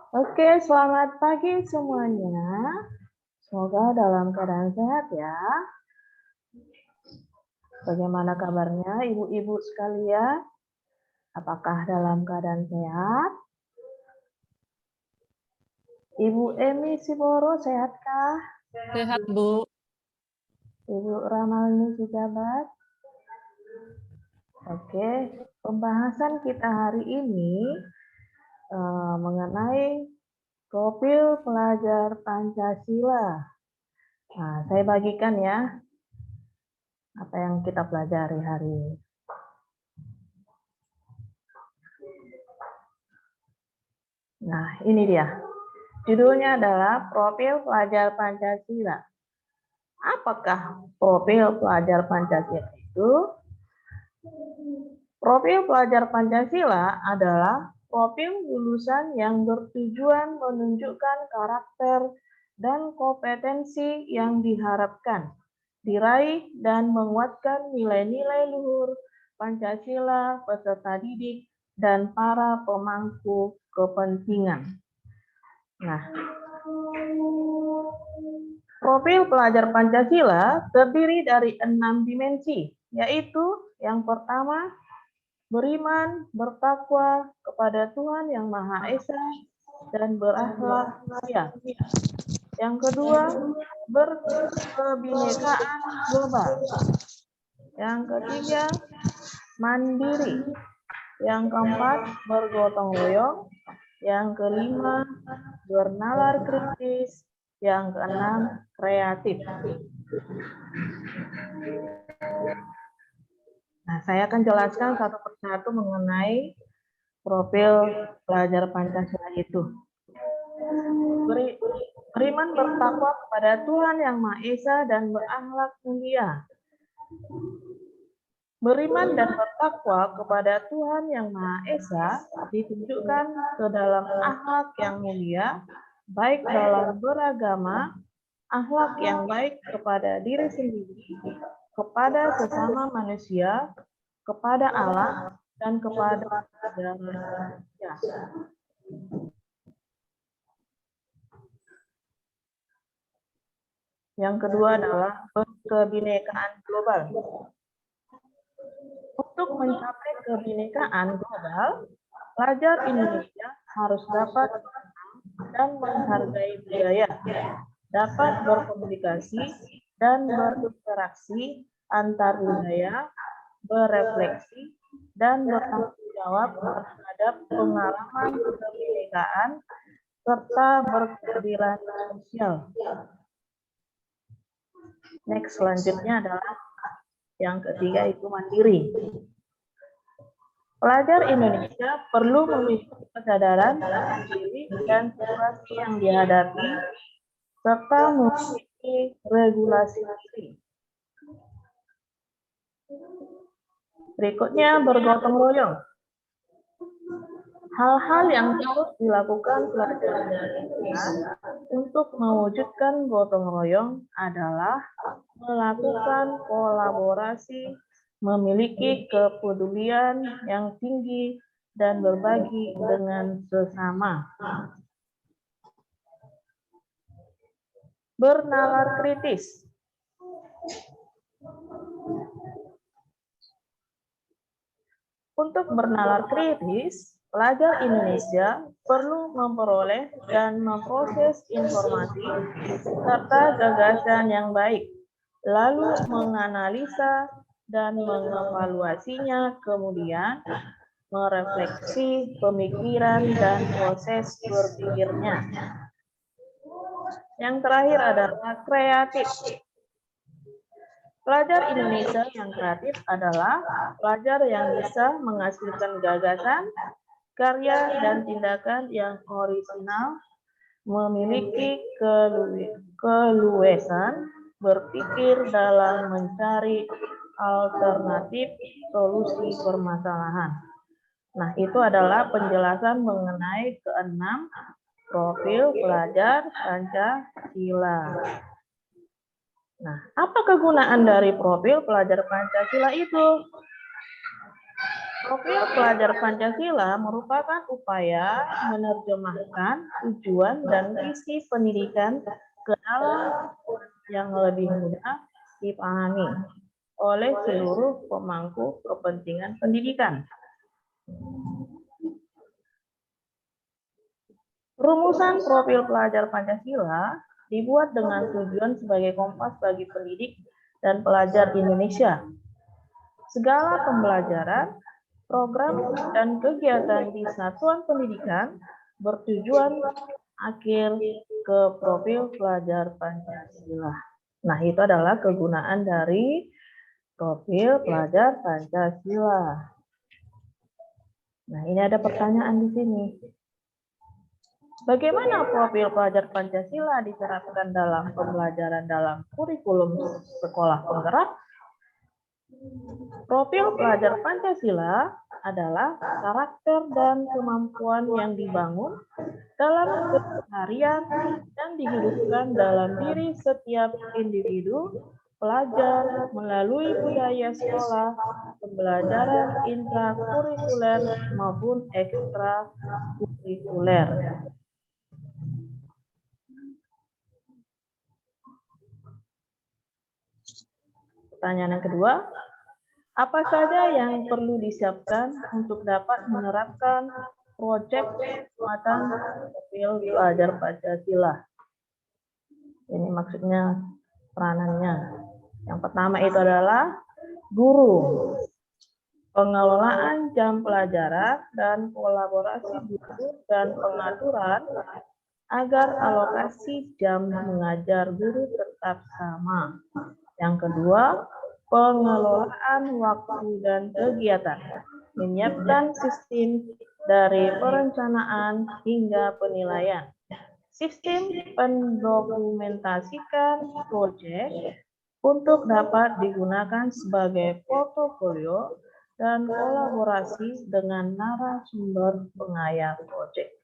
Oke, selamat pagi semuanya. Semoga dalam keadaan sehat ya. Bagaimana kabarnya ibu-ibu sekalian? Apakah dalam keadaan sehat? Ibu Emi Siboro sehatkah? Sehat, Bu. Ibu Ramalni juga baik? Oke, pembahasan kita hari ini mengenai profil pelajar Pancasila. Nah, saya bagikan ya apa yang kita pelajari hari ini. Nah, ini dia. Judulnya adalah Profil Pelajar Pancasila. Apakah profil pelajar Pancasila itu? Profil pelajar Pancasila adalah profil lulusan yang bertujuan menunjukkan karakter dan kompetensi yang diharapkan, diraih dan menguatkan nilai-nilai luhur Pancasila, peserta didik, dan para pemangku kepentingan. Nah, profil pelajar Pancasila terdiri dari 6 dimensi, yaitu yang pertama, beriman, bertakwa kepada Tuhan Yang Maha Esa, dan berakhlak mulia. Yang kedua, berkebinekaan global. Yang ketiga, mandiri. Yang keempat, bergotong royong. Yang kelima, bernalar kritis. Yang keenam, kreatif. Nah, saya akan jelaskan satu persatu mengenai profil pelajar Pancasila itu. Beriman bertakwa kepada Tuhan Yang Maha Esa dan berakhlak mulia. Beriman dan bertakwa kepada Tuhan Yang Maha Esa ditunjukkan ke dalam akhlak yang mulia, baik dalam beragama, akhlak yang baik kepada diri sendiri, kepada sesama manusia, kepada Allah, dan kepada negara manusia. Yang kedua adalah kebinekaan global. Untuk mencapai kebinekaan global, pelajar Indonesia harus dapat dan menghargai budaya, dapat berkomunikasi dan berinteraksi antar budaya, berefleksi, dan bertanggung jawab terhadap pengalaman kebinekaan serta berkeadilan sosial. Next, selanjutnya adalah yang ketiga itu mandiri. Pelajar Indonesia perlu memiliki kesadaran akan diri dan situasi yang dihadapi, serta memiliki regulasi diri. Berikutnya, bergotong royong. Hal-hal yang harus dilakukan pelajar Indonesia untuk mewujudkan gotong royong adalah melakukan kolaborasi, memiliki kepedulian yang tinggi, dan berbagi dengan sesama. Bernalar kritis. Untuk bernalar kritis, pelajar Indonesia perlu memperoleh dan memproses informasi serta gagasan yang baik, lalu menganalisa dan mengevaluasinya, kemudian merefleksi pemikiran dan proses berpikirnya. Yang terakhir adalah kreatif. Pelajar Indonesia yang kreatif adalah pelajar yang bisa menghasilkan gagasan, karya, dan tindakan yang orisinal, memiliki keluasan berpikir dalam mencari alternatif solusi permasalahan. Nah, itu adalah penjelasan mengenai keenam profil pelajar Pancasila. Nah, apa kegunaan dari profil pelajar Pancasila itu? Profil pelajar Pancasila merupakan upaya menerjemahkan tujuan dan visi pendidikan ke dalam yang lebih mudah dipahami oleh seluruh pemangku kepentingan pendidikan. Rumusan profil pelajar Pancasila dibuat dengan tujuan sebagai kompas bagi pendidik dan pelajar Indonesia. Segala pembelajaran, program, dan kegiatan di satuan pendidikan bertujuan akhir ke profil pelajar Pancasila. Nah, itu adalah kegunaan dari profil pelajar Pancasila. Nah, ini ada pertanyaan di sini. Bagaimana profil pelajar Pancasila diterapkan dalam pembelajaran dalam kurikulum sekolah penggerak? Profil pelajar Pancasila adalah karakter dan kemampuan yang dibangun dalam keseharian dan dihidupkan dalam diri setiap individu pelajar melalui budaya sekolah, pembelajaran intrakurikuler maupun ekstrakurikuler. Pertanyaan yang kedua, apa saja yang perlu disiapkan untuk dapat menerapkan proyek penguatan profil pelajar Pancasila? Ini maksudnya peranannya. Yang pertama itu adalah guru, pengelolaan jam pelajaran dan kolaborasi guru dan pengaturan agar alokasi jam mengajar guru tetap sama. Yang kedua, pengelolaan waktu dan kegiatan, menyiapkan sistem dari perencanaan hingga penilaian. Sistem mendokumentasikan proyek untuk dapat digunakan sebagai portofolio dan kolaborasi dengan narasumber pengayat proyek.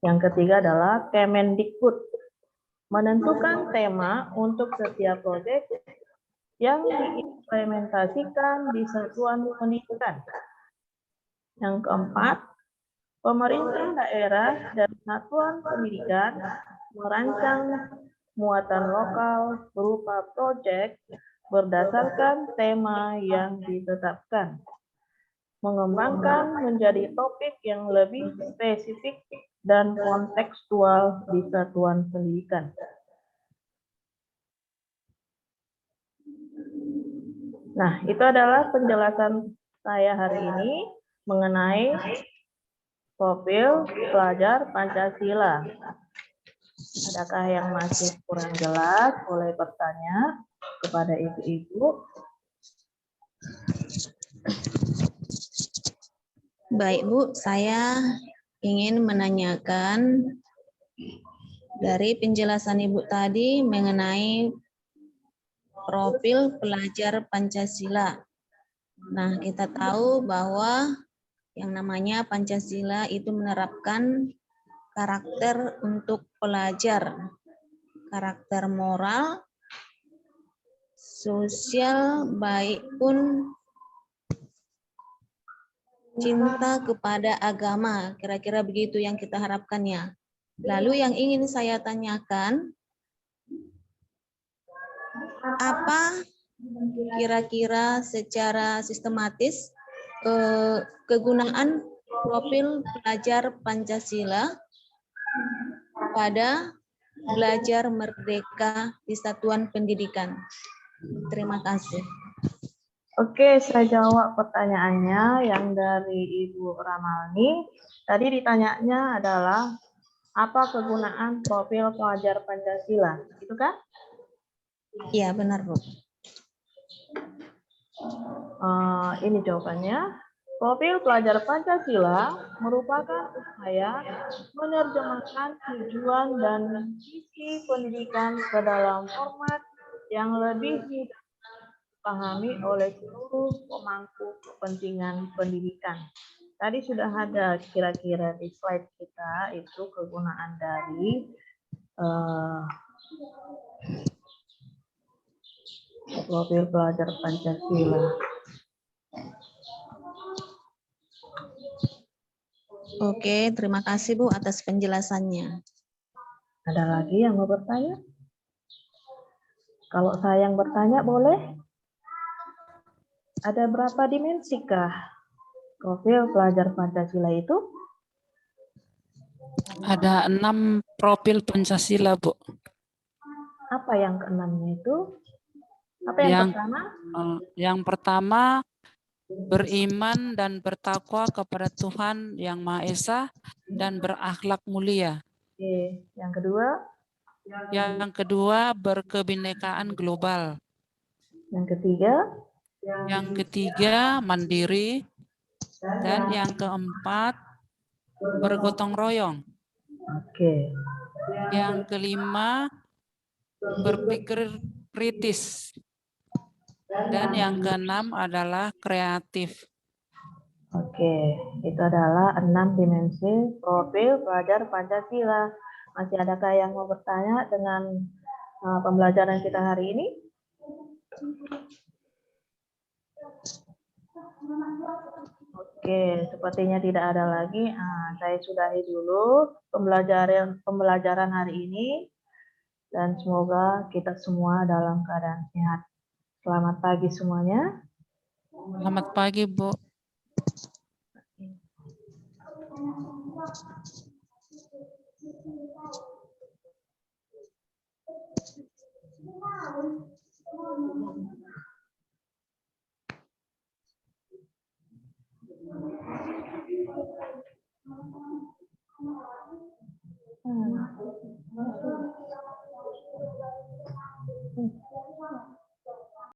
Yang ketiga adalah Kemendikbud, menentukan tema untuk setiap proyek yang diimplementasikan di satuan pendidikan. Yang keempat, pemerintah daerah dan satuan pendidikan merancang muatan lokal berupa proyek berdasarkan tema yang ditetapkan, mengembangkan menjadi topik yang lebih spesifik dan kontekstual di satuan pendidikan. Nah, itu adalah penjelasan saya hari ini mengenai profil pelajar Pancasila. Adakah yang masih kurang jelas? Boleh bertanya kepada ibu-ibu. Baik Bu, saya ingin menanyakan dari penjelasan Ibu tadi mengenai profil pelajar Pancasila. Nah, kita tahu bahwa yang namanya Pancasila itu menerapkan karakter untuk pelajar, karakter moral, sosial, baik pun cinta kepada agama, kira-kira begitu yang kita harapkannya. Lalu yang ingin saya tanyakan, apa kira-kira secara sistematis kegunaan profil pelajar Pancasila pada belajar merdeka di satuan pendidikan? Terima kasih. Oke, saya jawab pertanyaannya yang dari Ibu Ramalni. Tadi ditanyanya adalah apa kegunaan profil pelajar Pancasila, itu kan? Iya, benar Bu. Ini jawabannya. Profil pelajar Pancasila merupakan upaya menerjemahkan tujuan dan visi pendidikan ke dalam format yang lebih mudah dipahami oleh seluruh pemangku kepentingan pendidikan. Tadi sudah ada kira-kira di slide kita itu kegunaan dari Profil pelajar Pancasila. Oke, terima kasih Bu atas penjelasannya. Ada lagi yang mau bertanya? Kalau saya yang bertanya boleh? Ada berapa dimensikah profil pelajar Pancasila itu? Ada 6 profil Pancasila, Bu. Apa yang keenamnya itu? Apa yang pertama? Yang pertama, beriman dan bertakwa kepada Tuhan Yang Maha Esa dan berakhlak mulia. Oke, yang kedua? Yang kedua, berkebinekaan global. Yang ketiga? Yang ketiga, mandiri. Dan yang keempat, bergotong royong. Oke. Yang kelima, berpikir kritis. Dan yang keenam adalah kreatif. Oke, itu adalah 6 dimensi profil pelajar Pancasila. Masih adakah yang mau bertanya dengan pembelajaran kita hari ini? Oke, sepertinya tidak ada lagi. Saya sudahi dulu pembelajaran hari ini dan semoga kita semua dalam keadaan sehat. Selamat pagi semuanya. Selamat pagi, Bu.